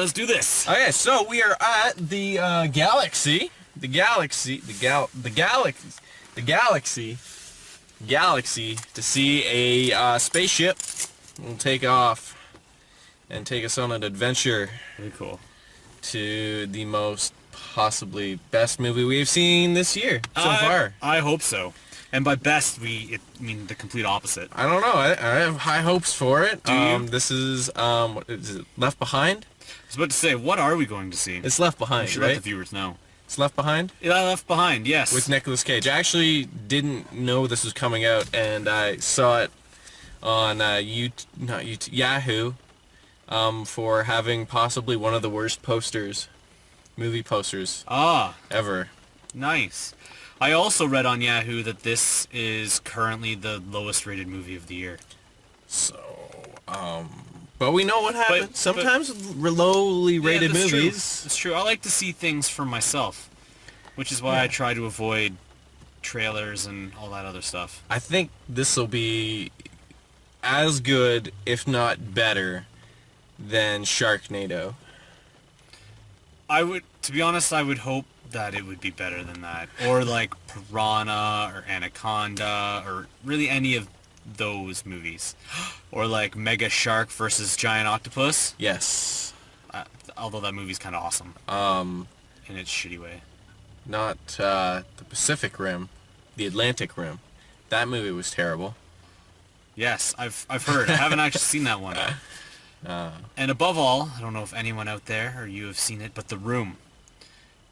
let's do this. Okay, so we are at the galaxy to see a spaceship. We'll take off and take us on an adventure. Very cool. To the most possibly best movie we've seen this year so far. I hope so. And by best, I mean the complete opposite. I don't know. I have high hopes for it. Do you? This is what is it? Left Behind? I was about to say, what are we going to see? It's Left Behind, We should right? let the viewers know. It's Left Behind? Yeah, Left Behind, yes. With Nicolas Cage. I actually didn't know this was coming out, and I saw it on Yahoo for having possibly one of the worst movie posters ever. Nice. I also read on Yahoo that this is currently the lowest rated movie of the year. So, but we know what happens. Sometimes with lowly rated movies. It's true. I like to see things for myself, which is why I try to avoid trailers and all that other stuff. I think this will be as good, if not better, than Sharknado. To be honest, I would hope that it would be better than that. Or like Piranha or Anaconda or really any of those movies. Or like Mega Shark versus Giant Octopus. Yes. Although that movie's kind of awesome. In its shitty way. Not the Pacific Rim, the Atlantic Rim. That movie was terrible. Yes, I've heard. I haven't actually seen that one. And above all, I don't know if anyone out there or you have seen it, but The Room,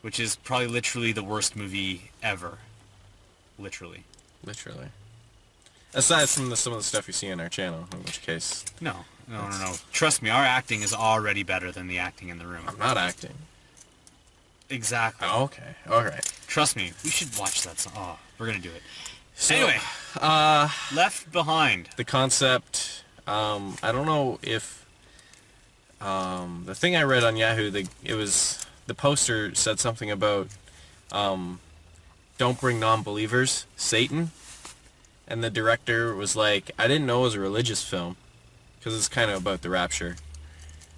which is probably literally the worst movie ever. Literally. Aside from some of the stuff you see on our channel, in which case... No. Trust me, our acting is already better than the acting in The Room. I'm not acting. Exactly. Oh, okay. Alright. Trust me, we should watch that song. Oh, we're gonna do it. So, anyway, Left Behind. The concept, I don't know if... the thing I read on Yahoo, the poster said something about don't bring non-believers, Satan. And the director was like, I didn't know it was a religious film, because it's kind of about the rapture.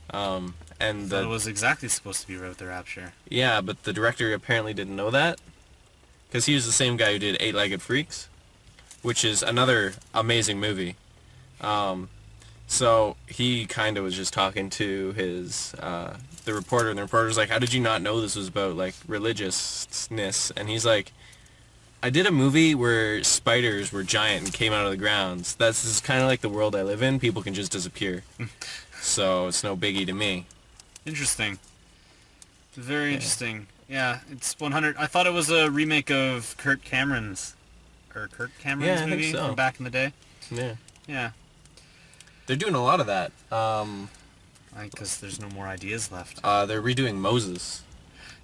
And it was exactly supposed to be about the rapture. Yeah, but the director apparently didn't know that, because he was the same guy who did Eight-Legged Freaks, which is another amazing movie. So he kind of was just talking to the reporter, and the reporter's like, how did you not know this was about, like, religiousness? And he's like, I did a movie where spiders were giant and came out of the grounds. This is kind of like the world I live in. People can just disappear. So it's no biggie to me. Interesting. Very interesting. Yeah, it's 100. I thought it was a remake of Kurt Cameron's movie from back in the day. Yeah. Yeah. They're doing a lot of that. Because there's no more ideas left. They're redoing Moses.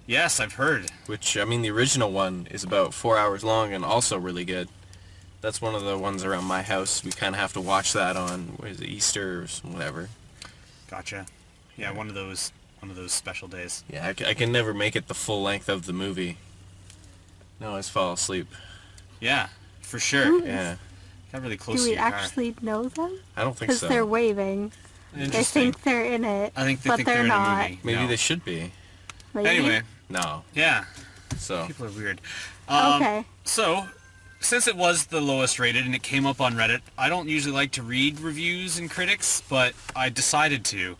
Yes, I've heard. Which, I mean, the original one is about 4 hours long and also really good. That's one of the ones around my house. We kind of have to watch that on, Easter or whatever. Gotcha. Yeah, one of those special days. Yeah, I can never make it the full length of the movie. No, I always fall asleep. Yeah, for sure. Yeah. Got really close Do to we your car. actually know them? I don't think so. Because they're waving. They think they're in it, I think they but think they're in not. a movie. Maybe No. they should be. Maybe? Anyway. No. Yeah. So. People are weird. Okay. So, since it was the lowest rated and it came up on Reddit, I don't usually like to read reviews and critics, but I decided to.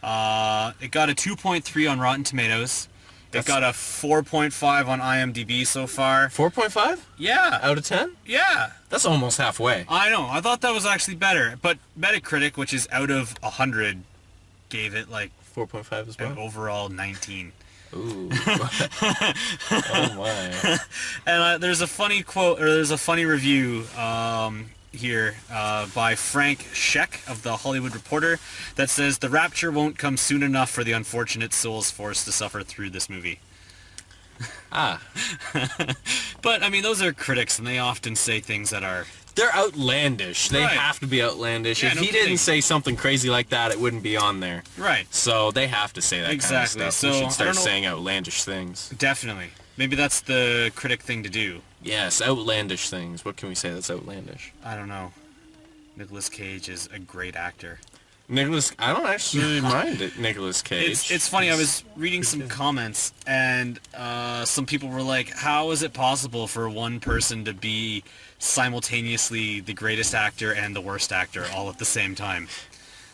It got a 2.3 on Rotten Tomatoes. It got a 4.5 on IMDb so far. 4.5? Yeah. Out of 10? Yeah. That's almost halfway. I know. I thought that was actually better. But Metacritic, which is out of 100, gave it like 4.5 as well? an overall 19. Ooh. Oh my. And there's a funny quote, or there's a funny review here by Frank Scheck of The Hollywood Reporter that says, the rapture won't come soon enough for the unfortunate souls forced to suffer through this movie. But, I mean, those are critics, and they often say things that are... They're outlandish. They Right. have to be outlandish. Yeah, if no he kidding. didn't say something crazy like that, it wouldn't be on there. Right. So they have to say that Exactly. kind of stuff. So, we I should start don't know- saying outlandish things. Definitely. Maybe that's the critic thing to do. Yes, outlandish things. What can we say that's outlandish? I don't know. Nicolas Cage is a great actor. I don't actually mind it, Nicolas Cage. It's funny. I was reading some comments, and some people were like, "How is it possible for one person to be simultaneously the greatest actor and the worst actor all at the same time?"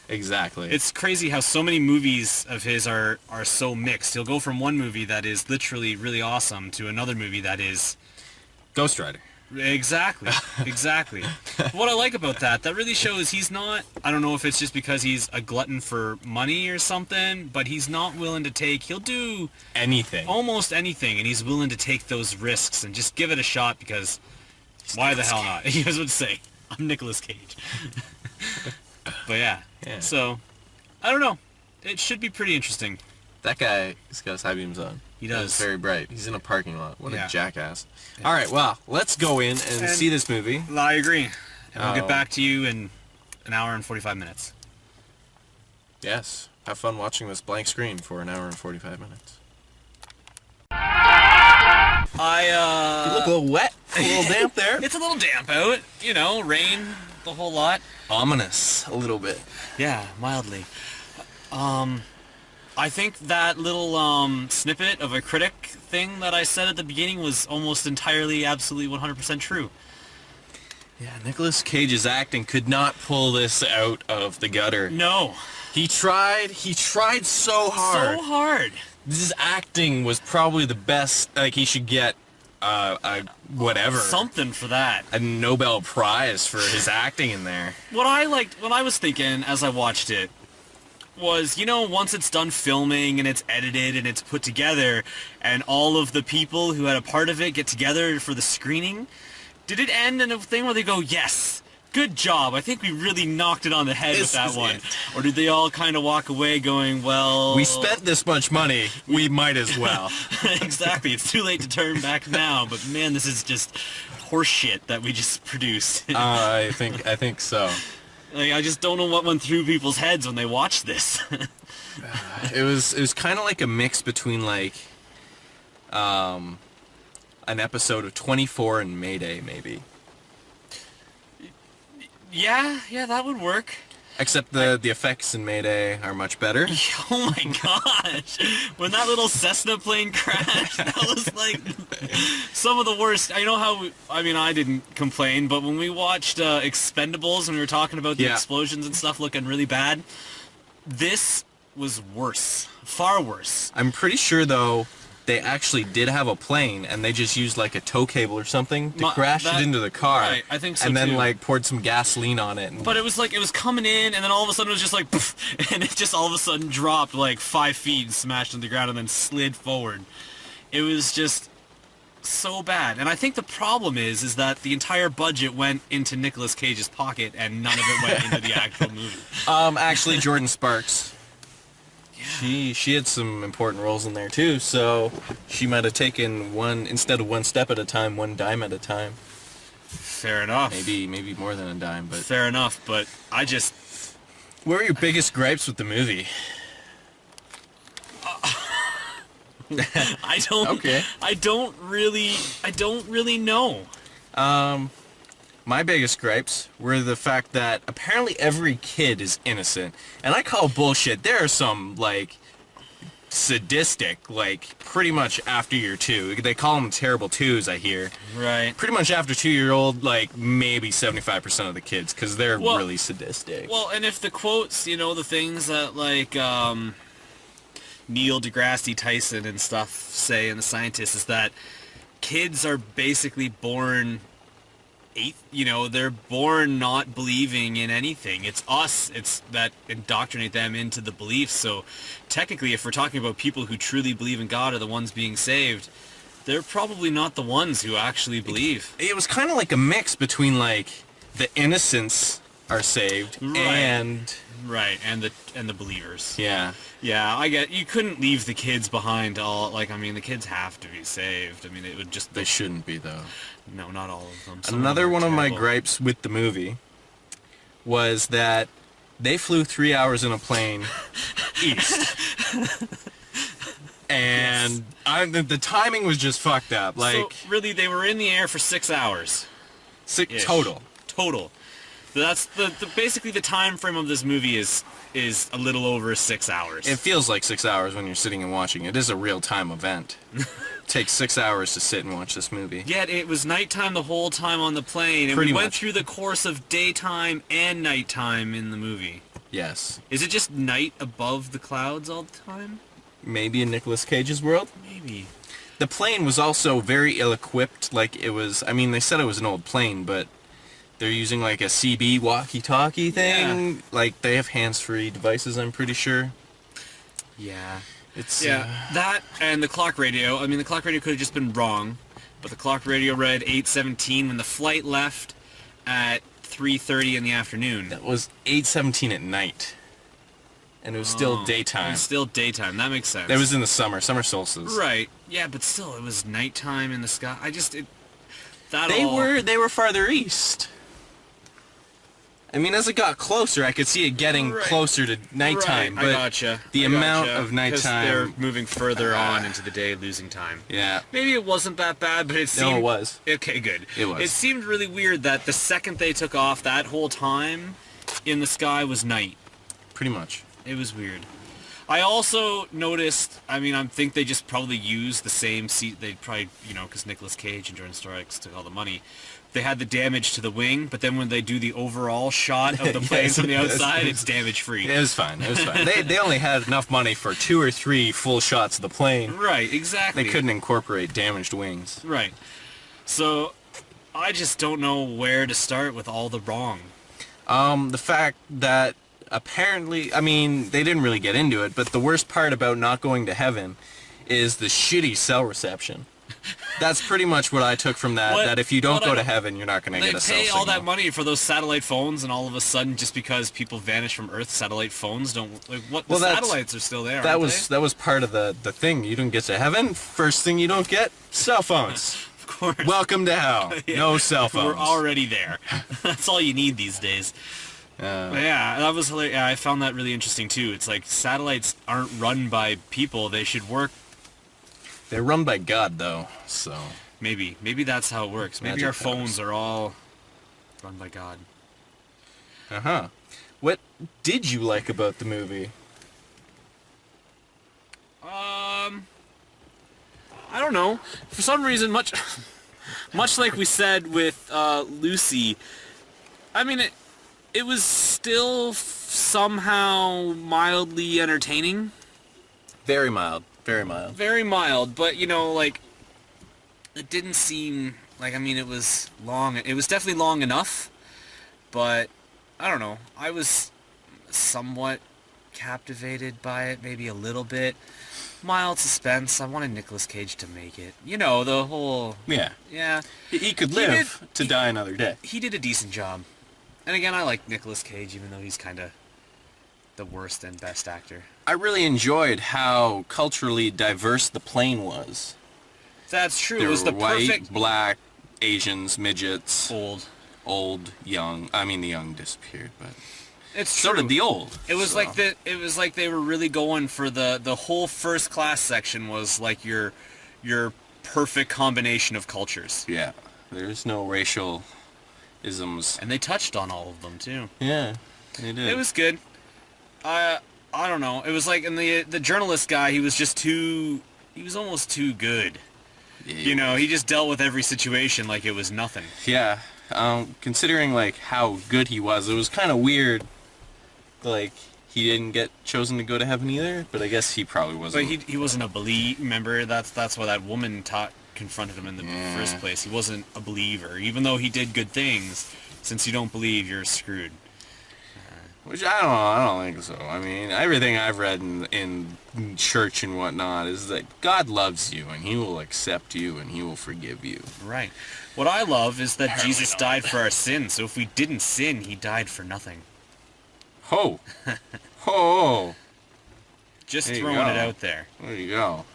Exactly. It's crazy how so many movies of his are so mixed. He'll go from one movie that is literally really awesome to another movie that is Ghost Rider. exactly. What I like about that really shows he's not, I don't know if it's just because he's a glutton for money or something, but he's not willing to he'll do Anything. almost anything, and he's willing to take those risks and just give it a shot because why the hell not? He was about to say, I'm Nicolas Cage. But yeah. So, I don't know. It should be pretty interesting. That guy has got his high beams on. He does. He's very bright. He's in a parking lot. What Yeah. a jackass. All right, well, let's go in and see this movie. I agree. And we'll Oh. get back to you in an hour and 45 minutes. Yes. Have fun watching this blank screen for an hour and 45 minutes. You look a little wet, a little damp there. It's a little damp out, rain, the whole lot. Ominous, a little bit. Yeah, mildly. I think that little snippet of a critic thing that I said at the beginning was almost entirely, absolutely 100% true. Yeah, Nicolas Cage's acting could not pull this out of the gutter. No. He tried so hard. So hard. His acting was probably the best. Like, he should get whatever. Something for that. A Nobel Prize for his acting in there. What I was thinking as I watched it was, once it's done filming and it's edited and it's put together and all of the people who had a part of it get together for the screening, did it end in a thing where they go, yes, good job, I think we really knocked it on the head with that one? Or did they all kind of walk away going, well... We spent this much money, we might as well. Exactly, it's too late to turn back now, but man, this is just horse shit that we just produced. I think so. Like, I just don't know what went through people's heads when they watched this. It was kind of like a mix between like an episode of 24 and Mayday, maybe. Yeah, that would work. Except the effects in Mayday are much better. Oh my gosh. When that little Cessna plane crashed, that was like some of the worst. I know how, I didn't complain, but when we watched Expendables and we were talking about the explosions and stuff looking really bad, this was worse. Far worse. I'm pretty sure, though, they actually did have a plane, and they just used like a tow cable or something to crash it into the car. Right, I think so and then too. like poured some gasoline on it. And But it was like, it was coming in, and then all of a sudden it was just like, poof, and it just all of a sudden dropped like 5 feet and smashed into the ground and then slid forward. It was just so bad. And I think the problem is that the entire budget went into Nicolas Cage's pocket and none of it went into the actual movie. Actually, Jordan Sparks. She had some important roles in there too, so she might have taken instead of one step at a time, one dime at a time. Fair enough. Maybe more than a dime, but Fair enough, but I just... what were your biggest gripes with the movie? I don't... Okay. I don't really know. My biggest gripes were the fact that apparently every kid is innocent. And I call bullshit. There are some, like, sadistic, like, pretty much after year 2. They call them terrible 2s, I hear. Right. Pretty much after 2-year-old, like, maybe 75% of the kids, because they're really sadistic. Well, and if the quotes, the things that, like, Neil deGrasse Tyson and stuff say, and the scientists, is that kids are basically born... they're born not believing in anything. It's us, that indoctrinate them into the beliefs. So technically, if we're talking about people who truly believe in God are the ones being saved, they're probably not the ones who actually believe. It was kind of like a mix between, like, the innocents are saved and... Right, and the believers. Yeah. Yeah, I get, you couldn't leave the kids behind the kids have to be saved. It would just... They shouldn't be, though. No, not all of them. Some Another them one of my terrible. gripes with the movie was that they flew 3 hours in a plane east. And the timing was just fucked up. Like, so, really, they were in the air for 6 hours. total. Total. That's basically the time frame of this movie is a little over 6 hours. It feels like 6 hours when you're sitting and watching. It is a real-time event. It takes 6 hours to sit and watch this movie. Yet it was nighttime the whole time on the plane, and Pretty we went much. through the course of daytime and nighttime in the movie. Yes. Is it just night above the clouds all the time? Maybe in Nicolas Cage's world? Maybe. The plane was also very ill-equipped. Like, it was... I mean, they said it was an old plane, but they're using, like, a CB walkie-talkie thing. Yeah. Like, they have hands-free devices, I'm pretty sure. Yeah. It's... That and the clock radio. I mean, the clock radio could have just been wrong, but the clock radio read 8:17 when the flight left at 3:30 in the afternoon. That was 8:17 at night. And it was still It daytime. was still daytime. That makes sense. That was in the summer solstice. right. Yeah, but still, it was nighttime in the sky. They were farther east. I mean, as it got closer, I could see it getting Right. closer to nighttime. Right, But I gotcha. the I amount gotcha, of 'cause nighttime... they're moving further on into the day, losing time. Yeah. Maybe it wasn't that bad, but it seemed... No, it was. Okay, good. It was. It seemed really weird that the second they took off, that whole time in the sky was night. Pretty much. It was weird. I also noticed, I mean, I think they just probably used the same seat. They probably, because Nicolas Cage and Jordan Starks took all the money. They had the damage to the wing, but then when they do the overall shot of the plane Yes, from the yes, outside, yes. it's damage-free. It was fine. It was fine. They only had enough money for 2 or 3 full shots of the plane. Right, exactly. They couldn't incorporate damaged wings. Right. So, I just don't know where to start with all the wrong. The fact that apparently, I mean, they didn't really get into it, but the worst part about not going to heaven is the shitty cell reception. That's pretty much what I took from that, that if you don't go to heaven, you're not going to They get a cell pay signal. all that money for those satellite phones, and all of a sudden, just because people vanish from Earth, satellite phones don't... Like, what? The satellites are still there, That aren't was they? that was part of the thing. You don't get to heaven. First thing you don't get, cell phones. Of course. Welcome to hell. Yeah. No cell phones. We're already there. That's all you need these days. But yeah, that was hilarious. Yeah, I found that really interesting, too. It's like, satellites aren't run by people. They should work... They're run by God, though, so... Maybe that's how it works. Maybe Magic our powers. phones are all run by God. Uh-huh. What did you like about the movie? I don't know. For some reason, much like we said with Lucy, I mean, it was still somehow mildly entertaining. Very mild. Very mild. Very mild, but, like, it didn't seem like, I mean, it was long. It was definitely long enough, but, I don't know. I was somewhat captivated by it, maybe a little bit. Mild suspense. I wanted Nicolas Cage to make it. The whole... Yeah. Yeah. He could He live did- to die another day. He did a decent job. And again, I like Nicolas Cage, even though he's kind of the worst and best actor. I really enjoyed how culturally diverse the plane was. That's true. There It was were the white, perfect... black, Asians, midgets, Old. young. I mean, the young disappeared, but It's so true. did the old. It was so. like they were really going for the whole first class section was like your perfect combination of cultures. Yeah, there's no racial isms. And they touched on all of them too. Yeah, they did. It was good. I don't know. It was like, and the journalist guy, he was almost too good. Yeah, He just dealt with every situation like it was nothing. Yeah, considering like how good he was, it was kind of weird. Like he didn't get chosen to go to heaven either, but I guess he probably wasn't. But he wasn't a believer. Remember, that's why that woman confronted him in the first place. He wasn't a believer, even though he did good things. Since you don't believe, you're screwed. Which I don't know. I don't think so. I mean, everything I've read in church and whatnot is that God loves you and He will accept you and He will forgive you. Right. What I love is that Jesus died for our sins. So if we didn't sin, He died for nothing. Ho, ho. Just There you throwing go. it out there. There you go.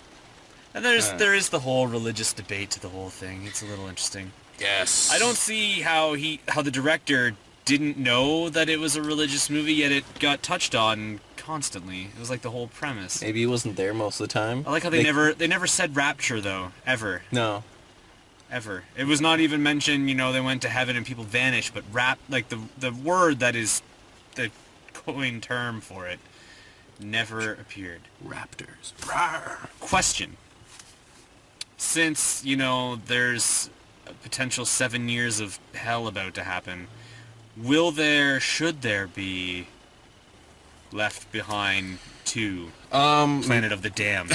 And there is the whole religious debate to the whole thing. It's a little interesting. Yes. I don't see how the director didn't know that it was a religious movie, yet it got touched on constantly. It was like the whole premise. Maybe he wasn't there most of the time. I like how they never said rapture though, ever. No. ever. It was not even mentioned, they went to heaven and people vanished, but like the word that is the coined term for it never appeared. Raptors. Rawr. Question. Since, there's a potential 7 years of hell about to happen, should there be Left Behind 2, Planet of the Damned?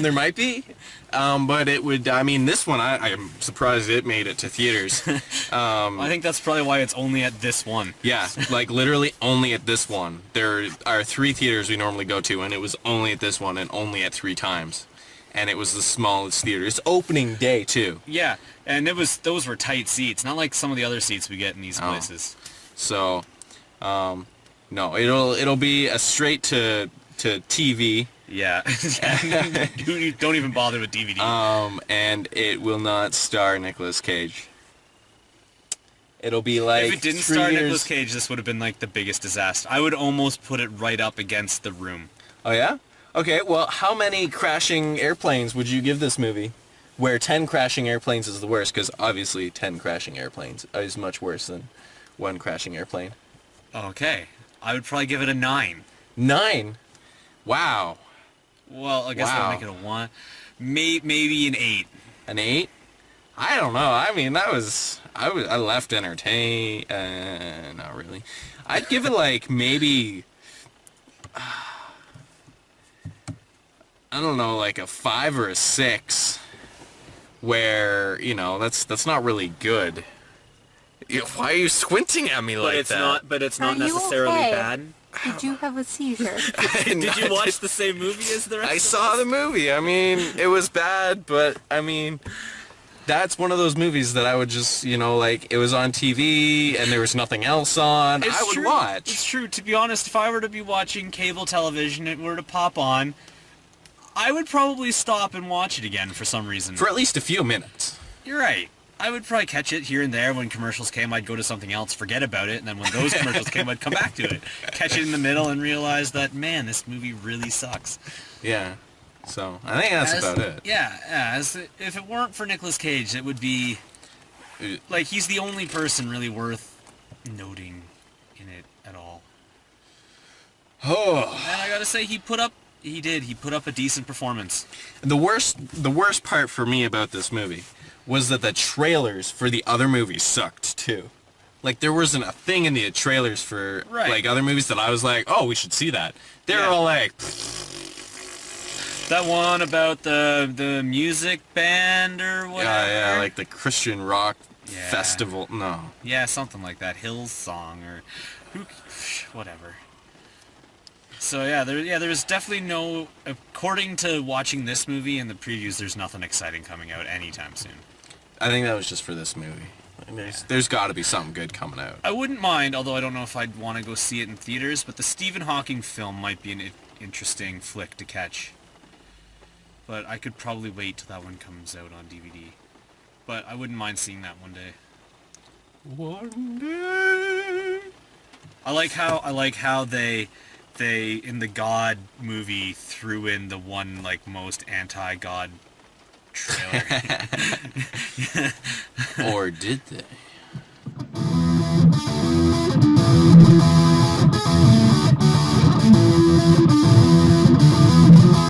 There might be, but it would. I mean, this one, I'm surprised it made it to theaters. I think that's probably why it's only at this one. Yeah, like literally only at this one. There are 3 theaters we normally go to, and it was only at this one and only at 3 times. And it was the smallest theater. It's opening day too. Yeah, and those were tight seats, not like some of the other seats we get in these places. So, no, it'll be a straight to TV. Yeah. Don't even bother with DVD. And it will not star Nicolas Cage. It'll be like if it didn't 3 star years... Nicolas Cage, this would have been like the biggest disaster. I would almost put it right up against The Room. Oh yeah? Okay, well, how many crashing airplanes would you give this movie? Where 10 crashing airplanes is the worst, because obviously 10 crashing airplanes is much worse than 1 crashing airplane. Okay. I would probably give it a 9. 9? Wow. Well, I guess Wow. I'll make it a 1. Maybe an 8. An 8? I don't know. I mean, I left entertained. Not really. I'd give it like maybe... I don't know, like a 5 or a 6, where that's not really good. Why are you squinting at me like that? But it's Are not you necessarily okay? bad. Did you have a seizure? Did you watch the same movie as the rest? I saw the movie. I mean, it was bad, but I mean, that's one of those movies that I would just, like it was on TV and there was nothing else on. I would watch. It's true. To be honest, if I were to be watching cable television, it were to pop on, I would probably stop and watch it again for some reason. For at least a few minutes. You're right. I would probably catch it here and there. When commercials came, I'd go to something else, forget about it, and then when those commercials came, I'd come back to it. Catch it in the middle and realize that, man, this movie really sucks. Yeah. So, I think that's about it. Yeah. If it weren't for Nicolas Cage, it would be... Like, he's the only person really worth noting in it at all. Oh. And I gotta say, he put up a decent performance. The worst part for me about this movie was that the trailers for the other movies sucked too. Like there wasn't a thing in the trailers for like other movies that I was like, oh, we should see that. They're all like that one about the music band or whatever. Yeah, like the Christian rock festival. No. Yeah, something like that. Hillsong or whatever. So there's definitely no. According to watching this movie and the previews, there's nothing exciting coming out anytime soon. I think that was just for this movie. There's got to be something good coming out. I wouldn't mind, although I don't know if I'd want to go see it in theaters. But the Stephen Hawking film might be an interesting flick to catch. But I could probably wait till that one comes out on DVD. But I wouldn't mind seeing that one day. One day. I like how they in the God movie threw in the one like most anti-God trailer. Or did they?